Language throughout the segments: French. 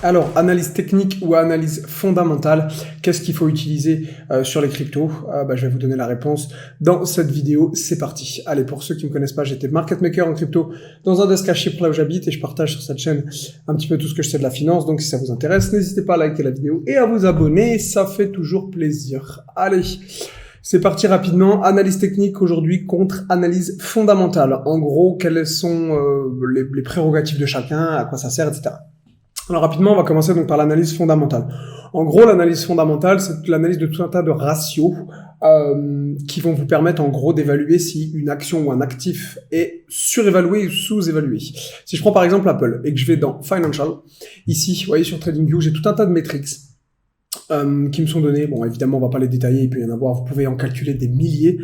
Alors, analyse technique ou analyse fondamentale, qu'est-ce qu'il faut utiliser sur les cryptos? Je vais vous donner la réponse dans cette vidéo, c'est parti. Allez, pour ceux qui ne me connaissent pas, j'étais market maker en crypto dans un desk à Chypre là où j'habite et je partage sur cette chaîne un petit peu tout ce que je sais de la finance, donc si ça vous intéresse, n'hésitez pas à liker la vidéo et à vous abonner, ça fait toujours plaisir. Allez, c'est parti rapidement. Analyse technique aujourd'hui contre analyse fondamentale. En gros, quelles sont les prérogatives de chacun, à quoi ça sert, etc. Alors rapidement, on va commencer donc par l'analyse fondamentale. En gros, l'analyse fondamentale, c'est l'analyse de tout un tas de ratios qui vont vous permettre en gros d'évaluer si une action ou un actif est surévalué ou sous-évalué. Si je prends par exemple Apple et que je vais dans Financial, ici, vous voyez sur TradingView, j'ai tout un tas de métriques qui me sont données. Bon, évidemment, on va pas les détailler, il peut y en avoir, vous pouvez en calculer des milliers.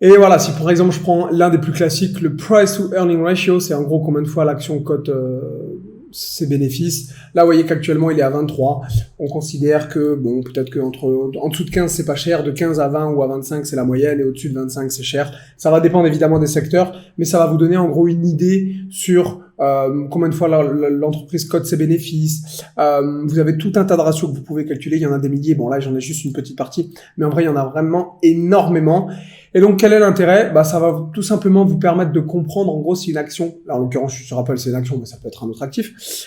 Et voilà, si par exemple je prends l'un des plus classiques, le Price to Earning Ratio, c'est en gros combien de fois l'action cote ses bénéfices. Là, vous voyez qu'actuellement, il est à 23. On considère que, bon, peut-être que en dessous de 15, c'est pas cher. De 15 à 20 ou à 25, c'est la moyenne. Et au-dessus de 25, c'est cher. Ça va dépendre évidemment des secteurs. Mais ça va vous donner en gros une idée sur combien de fois l'entreprise cote ses bénéfices. Vous avez tout un tas de ratios que vous pouvez calculer. Il y en a des milliers. Bon, là, j'en ai juste une petite partie. Mais en vrai, il y en a vraiment énormément. Et donc, quel est l'intérêt? Ça va tout simplement vous permettre de comprendre, en gros, si une action, là, en l'occurrence, je te rappelle, c'est une action, mais ça peut être un autre actif,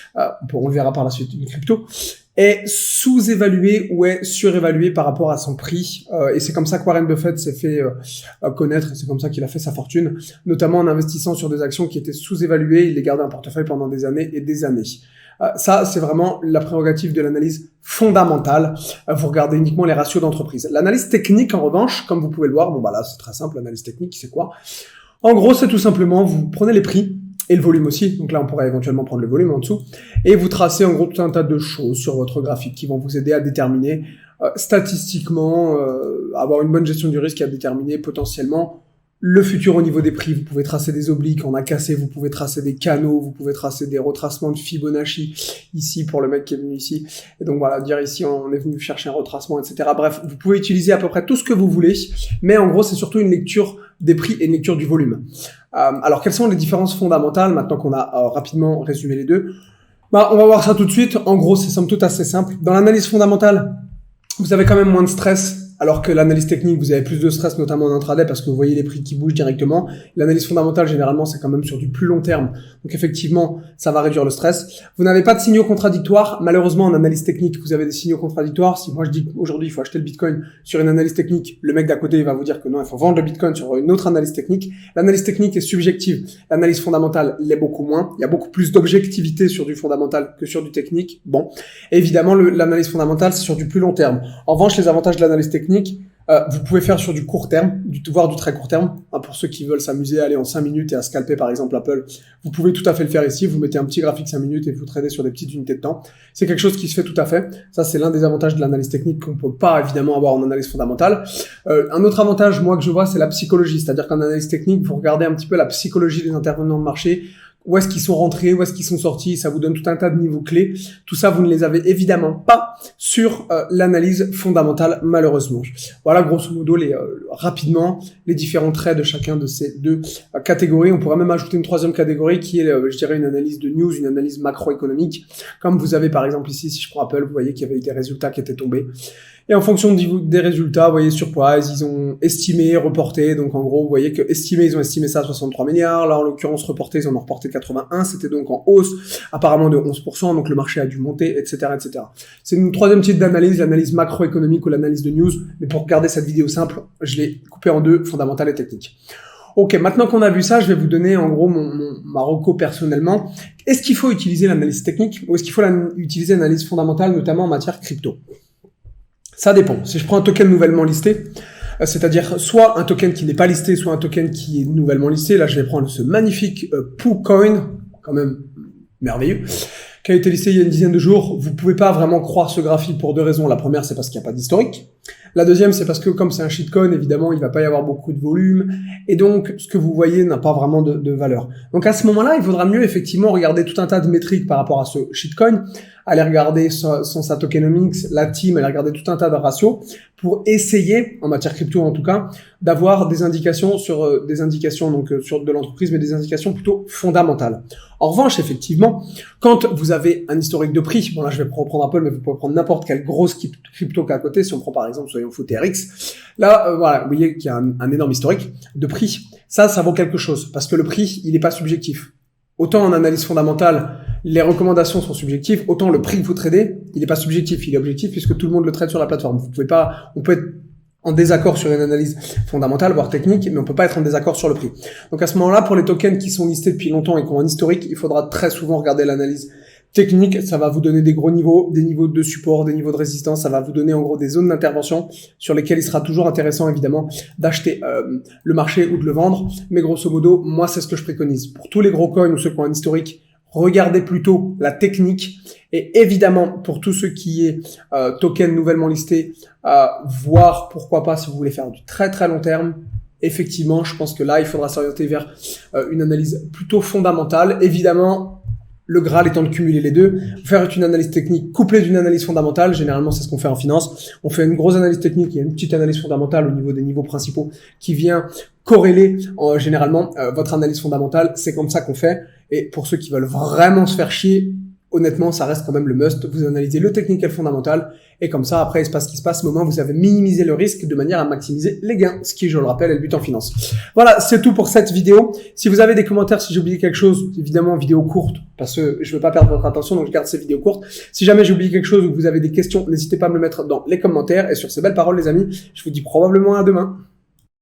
on le verra par la suite, une crypto, est sous-évaluée ou est surévaluée par rapport à son prix. Et c'est comme ça que Warren Buffett s'est fait connaître, c'est comme ça qu'il a fait sa fortune, notamment en investissant sur des actions qui étaient sous-évaluées, il les gardait en portefeuille pendant des années et des années. Ça, c'est vraiment la prérogative de l'analyse fondamentale. Vous regardez uniquement les ratios d'entreprise. L'analyse technique, en revanche, comme vous pouvez le voir, là, c'est très simple, l'analyse technique, c'est quoi? En gros, c'est tout simplement, vous prenez les prix et le volume aussi. Donc là, on pourrait éventuellement prendre le volume en dessous. Et vous tracez, en gros, tout un tas de choses sur votre graphique qui vont vous aider à déterminer statistiquement, avoir une bonne gestion du risque et à déterminer potentiellement le futur au niveau des prix. Vous pouvez tracer des obliques en A cassé, vous pouvez tracer des canaux, vous pouvez tracer des retracements de Fibonacci ici pour le mec qui est venu ici. Et donc voilà, dire ici on est venu chercher un retracement, etc. Bref, vous pouvez utiliser à peu près tout ce que vous voulez, mais en gros c'est surtout une lecture des prix et une lecture du volume. Alors quelles sont les différences fondamentales maintenant qu'on a rapidement résumé les deux? On va voir ça tout de suite. En gros, c'est somme toute assez simple. Dans l'analyse fondamentale, vous avez quand même moins de stress. Alors que l'analyse technique, vous avez plus de stress, notamment en intraday, parce que vous voyez les prix qui bougent directement. L'analyse fondamentale, généralement, c'est quand même sur du plus long terme. Donc effectivement, ça va réduire le stress. Vous n'avez pas de signaux contradictoires. Malheureusement, en analyse technique, vous avez des signaux contradictoires. Si moi je dis qu'aujourd'hui, il faut acheter le Bitcoin sur une analyse technique, le mec d'à côté, il va vous dire que non, il faut vendre le Bitcoin sur une autre analyse technique. L'analyse technique est subjective. L'analyse fondamentale l'est beaucoup moins. Il y a beaucoup plus d'objectivité sur du fondamental que sur du technique. Bon. Et évidemment, l'analyse fondamentale, c'est sur du plus long terme. En revanche, les avantages de l'analyse technique, vous pouvez faire sur du court terme, voire du très court terme. Pour ceux qui veulent s'amuser à aller en 5 minutes et à scalper par exemple Apple, vous pouvez tout à fait le faire ici. Vous mettez un petit graphique 5 minutes et vous tradez sur des petites unités de temps. C'est quelque chose qui se fait tout à fait. Ça, c'est l'un des avantages de l'analyse technique qu'on peut pas évidemment avoir en analyse fondamentale. Un autre avantage, moi, que je vois, c'est la psychologie. C'est-à-dire qu'en analyse technique, vous regardez un petit peu la psychologie des intervenants de marché. Où est-ce qu'ils sont rentrés, où est-ce qu'ils sont sortis, ça vous donne tout un tas de niveaux clés. Tout ça, vous ne les avez évidemment pas sur l'analyse fondamentale, malheureusement. Voilà, grosso modo, rapidement, les différents traits de chacun de ces deux catégories. On pourrait même ajouter une troisième catégorie qui est, je dirais, une analyse de news, une analyse macroéconomique. Comme vous avez, par exemple, ici, si je prends Apple, vous voyez qu'il y avait eu des résultats qui étaient tombés. Et en fonction des résultats, vous voyez, surprise, ils ont estimé, reporté. Donc, en gros, vous voyez que ils ont estimé ça à 63 milliards. Là, en l'occurrence, reporté, ils en ont reporté 81. C'était donc en hausse, apparemment de 11%. Donc, le marché a dû monter, etc., etc. C'est une troisième type d'analyse, l'analyse macroéconomique ou l'analyse de news. Mais pour garder cette vidéo simple, je l'ai coupée en deux, fondamentale et technique. Ok, maintenant qu'on a vu ça, je vais vous donner, en gros, ma reco personnellement. Est-ce qu'il faut utiliser l'analyse technique ou est-ce qu'il faut utiliser l'analyse fondamentale, notamment en matière crypto? Ça dépend. Si je prends un token nouvellement listé, c'est-à-dire soit un token qui n'est pas listé, soit un token qui est nouvellement listé, là je vais prendre ce magnifique PooCoin, quand même merveilleux, qui a été listé il y a une dizaine de jours. Vous pouvez pas vraiment croire ce graphique pour deux raisons. La première, c'est parce qu'il n'y a pas d'historique. La deuxième, c'est parce que comme c'est un shitcoin, évidemment, il va pas y avoir beaucoup de volume, et donc ce que vous voyez n'a pas vraiment de valeur. Donc à ce moment-là, il faudra mieux effectivement regarder tout un tas de métriques par rapport à ce shitcoin, aller regarder sa tokenomics, la team, aller regarder tout un tas de ratios pour essayer, en matière crypto en tout cas, d'avoir des indications sur sur de l'entreprise, mais des indications plutôt fondamentales. En revanche, effectivement, quand vous avez un historique de prix, bon là je vais reprendre Apple, mais vous pouvez prendre n'importe quelle grosse crypto qu'à côté, si on prend par exemple, soyons fous, TRX, là, voilà, vous voyez qu'il y a un énorme historique de prix. Ça vaut quelque chose, parce que le prix, il n'est pas subjectif. Autant en analyse fondamentale, les recommandations sont subjectives, autant le prix que vous tradez, il n'est pas subjectif, il est objectif puisque tout le monde le trade sur la plateforme. Vous pouvez pas, on peut être en désaccord sur une analyse fondamentale, voire technique, mais on peut pas être en désaccord sur le prix. Donc à ce moment-là, pour les tokens qui sont listés depuis longtemps et qui ont un historique, il faudra très souvent regarder l'analyse technique. Ça va vous donner des gros niveaux, des niveaux de support, des niveaux de résistance. Ça va vous donner en gros des zones d'intervention sur lesquelles il sera toujours intéressant évidemment d'acheter le marché ou de le vendre. Mais grosso modo, moi c'est ce que je préconise. Pour tous les gros coins ou ceux qui ont un historique, regardez plutôt la technique. Et évidemment, pour tout ce qui est token nouvellement listé, voire pourquoi pas si vous voulez faire du très très long terme, effectivement, je pense que là, il faudra s'orienter vers une analyse plutôt fondamentale. Évidemment, le Graal étant de cumuler les deux, faire une analyse technique couplée d'une analyse fondamentale. Généralement, c'est ce qu'on fait en finance. On fait une grosse analyse technique et une petite analyse fondamentale au niveau des niveaux principaux qui vient corréler généralement votre analyse fondamentale. C'est comme ça qu'on fait. Et pour ceux qui veulent vraiment se faire chier, honnêtement, ça reste quand même le must. Vous analysez le technique et le fondamental. Et comme ça, après, il se passe ce qui se passe. Au moment où vous avez minimisé le risque de manière à maximiser les gains. Ce qui, je le rappelle, est le but en finance. Voilà, c'est tout pour cette vidéo. Si vous avez des commentaires, si j'ai oublié quelque chose, évidemment, vidéo courte, parce que je veux pas perdre votre attention, donc je garde ces vidéos courtes. Si jamais j'ai oublié quelque chose ou que vous avez des questions, n'hésitez pas à me le mettre dans les commentaires. Et sur ces belles paroles, les amis, je vous dis probablement à demain.